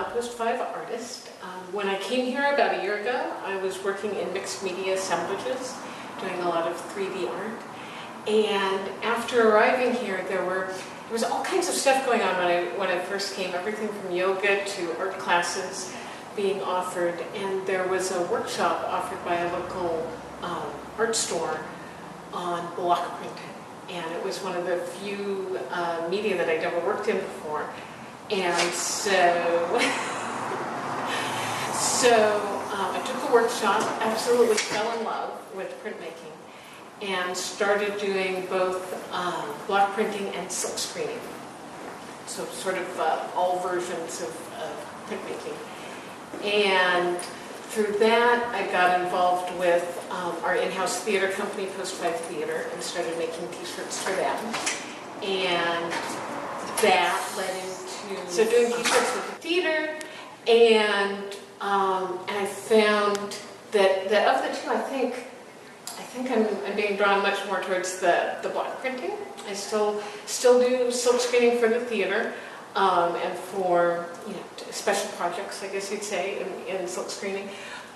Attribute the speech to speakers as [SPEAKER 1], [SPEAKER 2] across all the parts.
[SPEAKER 1] Milepost 5 artist. When I came here about a year ago, I was working in mixed media assemblages, doing a lot of 3D art. And after arriving here, there was all kinds of stuff going on when I first came, everything from yoga to art classes being offered, and there was a workshop offered by a local art store on block printing. And it was one of the few media that I'd ever worked in before. And so I took the workshop, absolutely fell in love with printmaking, and started doing both block printing and silk screening. So sort of all versions of printmaking. And through that, I got involved with our in-house theater company, Post 5 Theater, and started making t-shirts for them. And that led into doing t-shirts with the theater, and I found that of the two, I think I'm being drawn much more towards the block printing. I still do silk screening for the theater, and for special projects, I guess you'd say, in silk screening.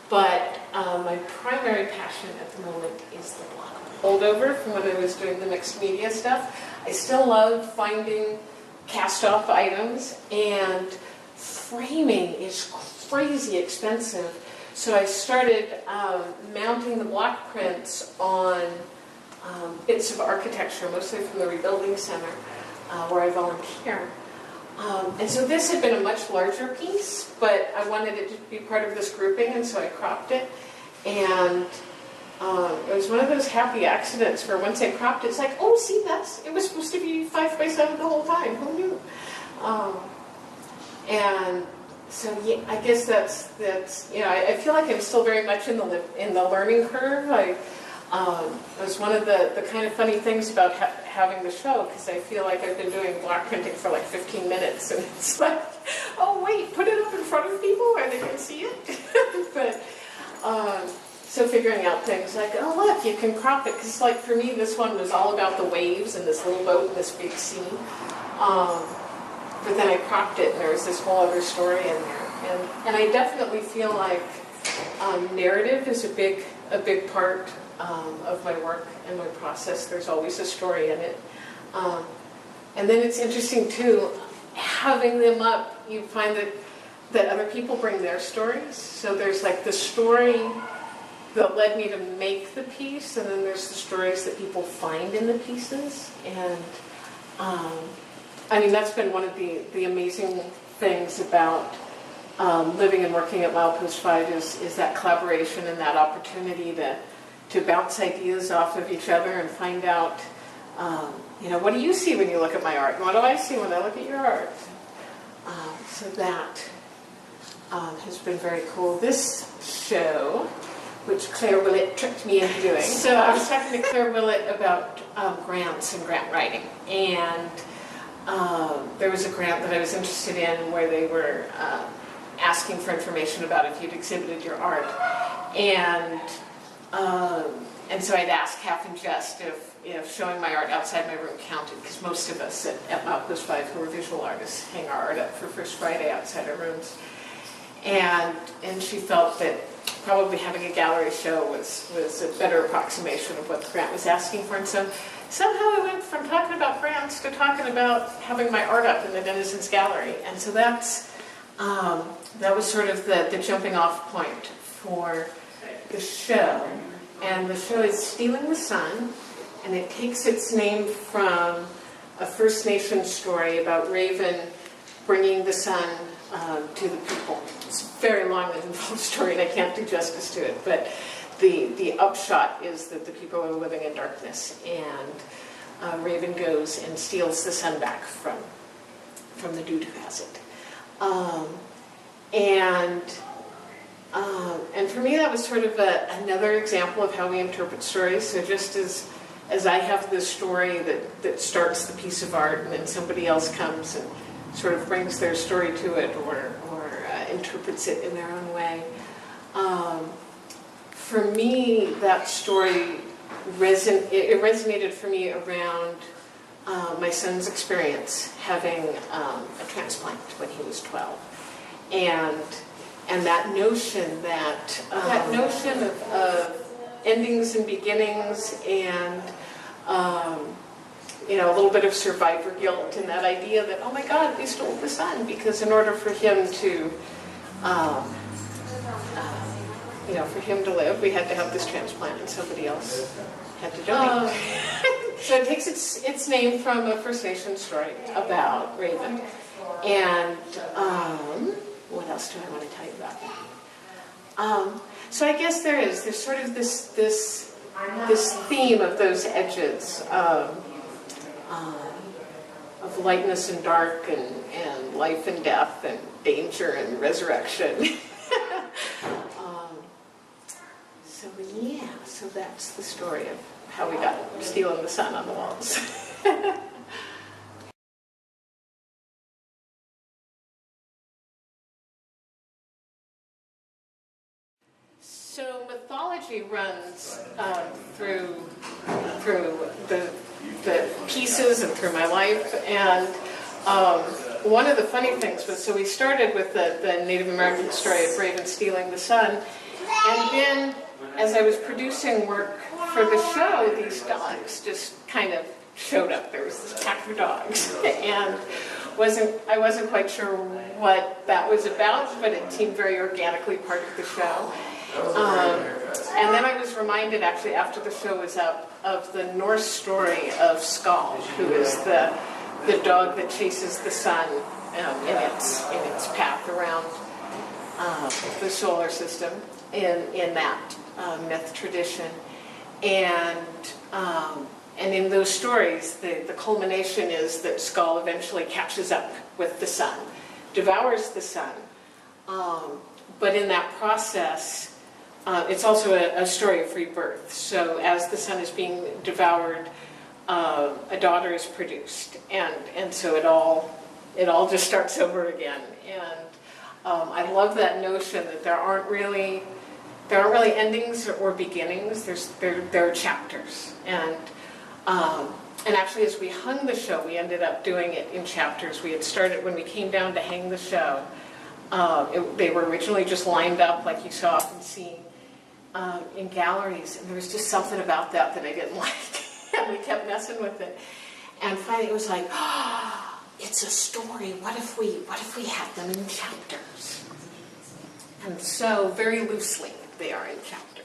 [SPEAKER 1] But my primary passion at the moment is the block. Holdover from when I was doing the mixed media stuff. I still love finding cast-off items, and framing is crazy expensive. So I started mounting the block prints on bits of architecture, mostly from the Rebuilding Center, where I volunteer. And so this had been a much larger piece, but I wanted it to be part of this grouping, and so I cropped it. And it was one of those happy accidents where once I cropped it, it's like, oh, see, it was supposed to be 5 by 7 the whole time. Who knew? And so yeah, I guess that's I feel like I'm still very much in the learning curve. It was one of the kind of funny things about having the show, because I feel like I've been doing block printing for like 15 minutes, and it's like, oh wait, put it up in front of people where they can see it. But so figuring out things like, oh look, you can crop it, because like for me this one was all about the waves and this little boat and this big sea. But then I cropped it, and there was this whole other story in there, and I definitely feel like narrative is a big part of my work and my process. There's always a story in it, and then it's interesting too, having them up. You find that other people bring their stories. So there's like the story that led me to make the piece, and then there's the stories that people find in the pieces. And I mean, that's been one of the amazing things about living and working at Milepost 5 is that collaboration and that opportunity to bounce ideas off of each other and find out, what do you see when you look at my art? And what do I see when I look at your art? So that has been very cool. This show, which Kyr Willett tricked me into doing. So I was talking to Kyr Willett about grants and grant writing. And there was a grant that I was interested in where they were asking for information about if you'd exhibited your art. And so I'd ask half in jest if showing my art outside my room counted, because most of us at Milepost 5 who are visual artists hang our art up for First Friday outside our rooms. And she felt that probably having a gallery show was a better approximation of what the grant was asking for. And so somehow I went from talking about grants to talking about having my art up in the Denizen's gallery. And so that was sort of the jumping off point for the show. And the show is Stealing the Sun, and it takes its name from a First Nation story about Raven bringing the sun to the people. It's a very long and involved story, and I can't do justice to it, but the upshot is that the people are living in darkness, and Raven goes and steals the sun back from the dude who has it. And for me, that was sort of another example of how we interpret stories. So just as I have this story that starts the piece of art, and then somebody else comes and sort of brings their story to it, or interprets it in their own way. For me, that story resonated for me around my son's experience having a transplant when he was 12. and that notion of endings and beginnings, and a little bit of survivor guilt, and that idea that, oh my God, we stole the sun, because in order for him to live, we had to have this transplant, and somebody else had to donate. So it takes its name from a First Nation story about Raven. And what else do I want to tell you about that? So I guess there's sort of this theme of those edges of lightness and dark, and life and death, and danger and resurrection. So that's the story of how we got stealing the sun on the walls. So mythology runs through the pieces and through my life, and one of the funny things was, so we started with the Native American story of Raven stealing the sun, and then as I was producing work for the show, these dogs just kind of showed up. There was this pack of dogs, and I wasn't quite sure what that was about, but it seemed very organically part of the show. And then I was reminded, actually, after the show was up, of the Norse story of Skal, who is the dog that chases the sun in its path around the solar system in that myth tradition. And in those stories, the culmination is that Skal eventually catches up with the sun, devours the sun. But in that process, it's also a story of rebirth. So as the sun is being devoured, a daughter is produced, and so it all just starts over again. And I love that notion that there aren't really endings or beginnings. There are chapters, and actually, as we hung the show, we ended up doing it in chapters. We had started when we came down to hang the show. They were originally just lined up like you so often see in galleries, and there was just something about that I didn't like, and we kept messing with it. And finally, it was like, oh, it's a story. What if we had them in chapters? And so, very loosely, they are in chapters.